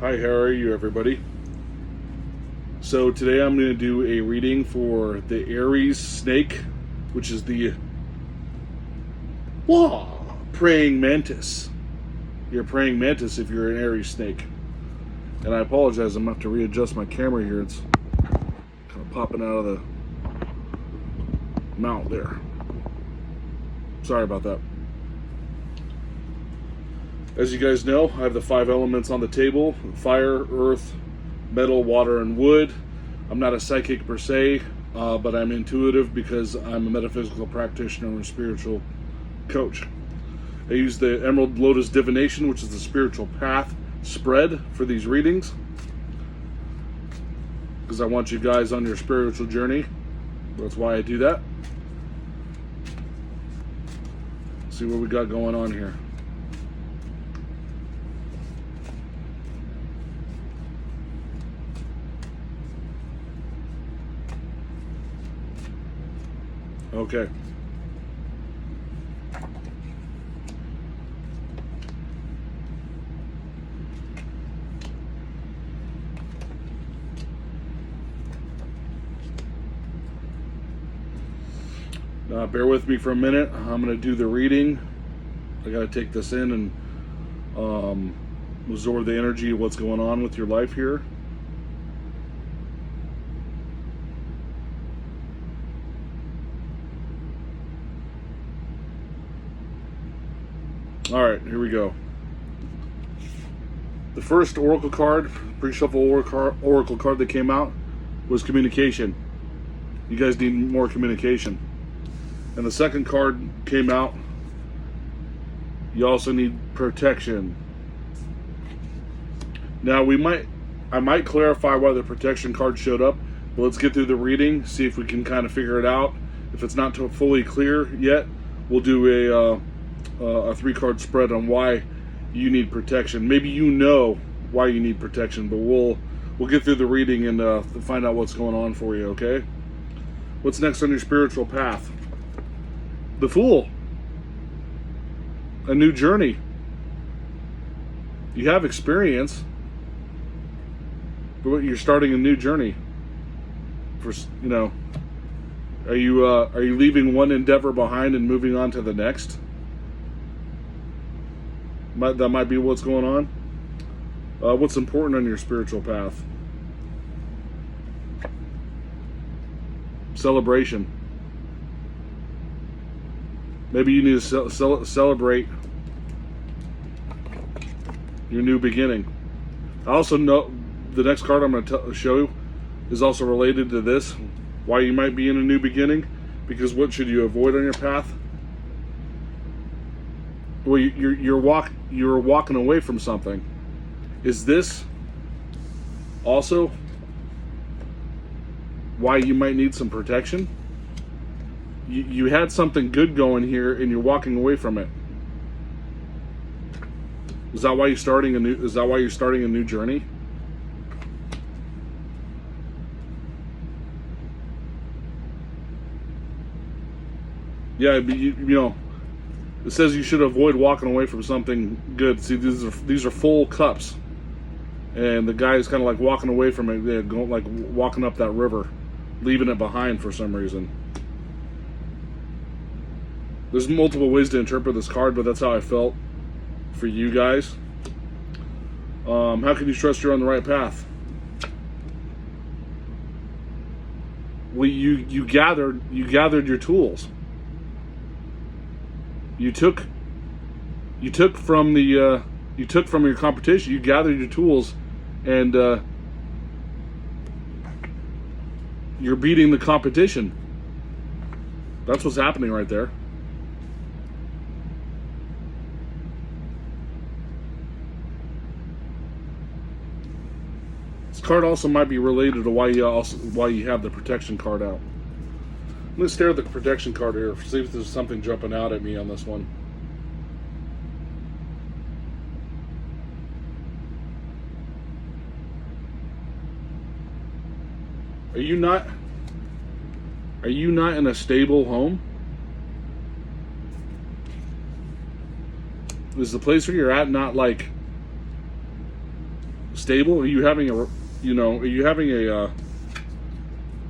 Hi, how are you, everybody? So today I'm going to do a reading for the Aries+Snake, which is the praying mantis. You're a praying mantis if you're an Aries+Snake. And I apologize, I'm going to have to readjust my camera here. It's kind of popping out of the mount there. Sorry about that. As you guys know, I have the 5 elements on the table: fire, earth, metal, water, and wood. I'm not a psychic per se, but I'm intuitive because I'm a metaphysical practitioner and a spiritual coach. I use the Emerald Lotus Divination, which is the spiritual path spread for these readings, because I want you guys on your spiritual journey. That's why I do that. Let's see what we got going on here. Okay. Bear with me for a minute. I'm going to do the reading. I got to take this in and absorb the energy of what's going on with your life here. All right, here we go. The first oracle card, pre-shuffle oracle card that came out was communication. You guys need more communication. And the second card came out. You also need protection. Now I might clarify why the protection card showed up, but let's get through the reading, see if we can kind of figure it out. If it's not fully clear yet, we'll do a 3-card spread on why you need protection. Maybe you know why you need protection, but we'll get through the reading and find out what's going on for you, okay? What's next on your spiritual path? The Fool. A new journey. You have experience, but you're starting a new journey. Are you leaving one endeavor behind and moving on to the next? That might be what's going on. What's important on your spiritual path? Celebration. Maybe you need to celebrate your new beginning. I also know the next card I'm going to show you is also related to this. Why you might be in a new beginning. Because what should you avoid on your path? Well, you're walking away from something. Is this also why you might need some protection? You had something good going here, and you're walking away from it. Is that why you're starting a new journey? Yeah, but it says you should avoid walking away from something good. See, these are full cups, and the guy is kind of like walking away from it, going like walking up that river, leaving it behind for some reason. There's multiple ways to interpret this card, but that's how I felt for you guys. How can you trust you're on the right path? Well, you gathered your tools. You took from your competition. You gathered your tools, and you're beating the competition. That's what's happening right there. This card also might be related to why you have the protection card out. I'm going to stare at the protection card here, see if there's something jumping out at me on this one. Are you not in a stable home? Is the place where you're at not like stable? Are you having a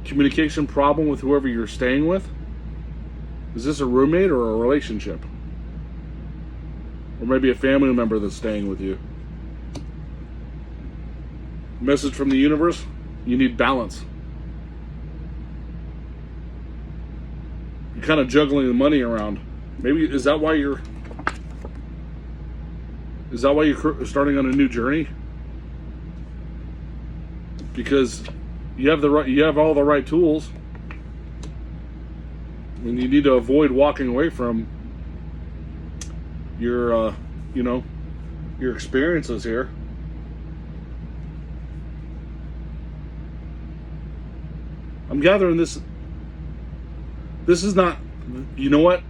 communication problem with whoever you're staying with? Is this a roommate or a relationship? Or maybe a family member that's staying with you? Message from the universe: you need balance. You're kind of juggling the money around. Maybe is that why you're starting on a new journey? Because you have all the right tools. I mean, you need to avoid walking away from your your experiences here. I'm gathering this is not, you know what?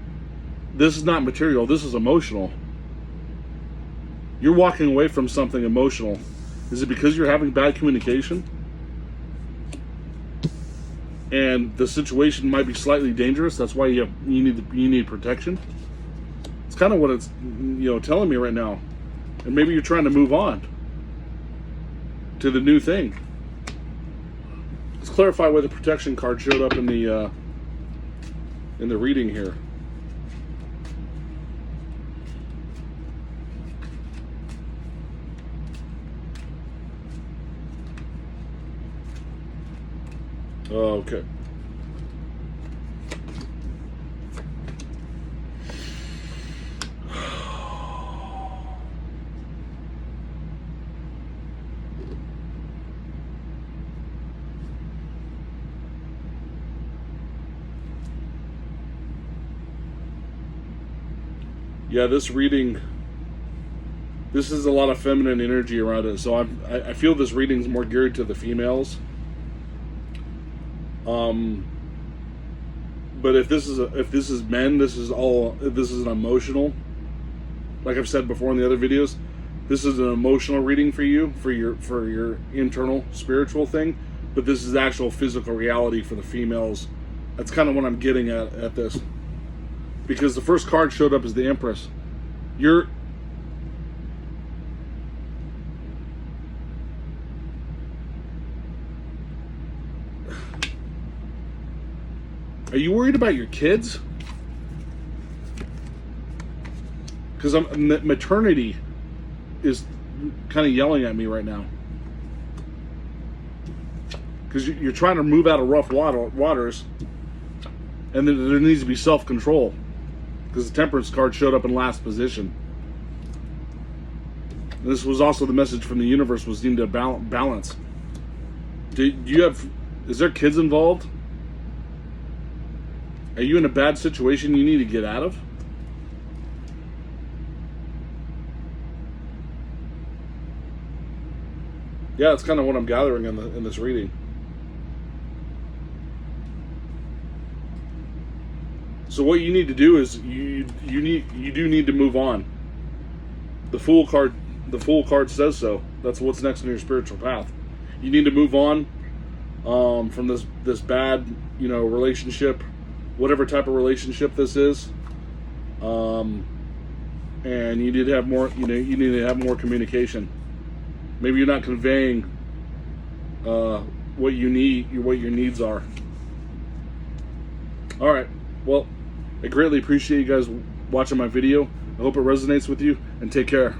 This is not material. This is emotional. You're walking away from something emotional. Is it because you're having bad communication? And the situation might be slightly dangerous. That's why you need protection. It's kind of what it's telling me right now. And maybe you're trying to move on to the new thing. Let's clarify why the protection card showed up in the reading here. Okay. Yeah, this reading, this is a lot of feminine energy around it. So I feel this reading is more geared to the females. But if this is men, this is an emotional. Like I've said before in the other videos, this is an emotional reading for you, for your internal spiritual thing. But this is actual physical reality for the females. That's kind of what I'm getting at this. Because the first card showed up as the Empress. Are you worried about your kids? Because maternity is kind of yelling at me right now. Because you're trying to move out of rough waters, and then there needs to be self-control. Because the Temperance card showed up in last position. This was also the message from the universe, was needing to balance. Is there kids involved? Are you in a bad situation you need to get out of? Yeah, that's kind of what I'm gathering in this reading. So what you need to do is you do need to move on. The Fool card says so. That's what's next in your spiritual path. You need to move on from this bad relationship, whatever type of relationship this is. And you need to have more. You need to have more communication. Maybe you're not conveying what you need, what your needs are. All right. Well, I greatly appreciate you guys watching my video. I hope it resonates with you, and take care.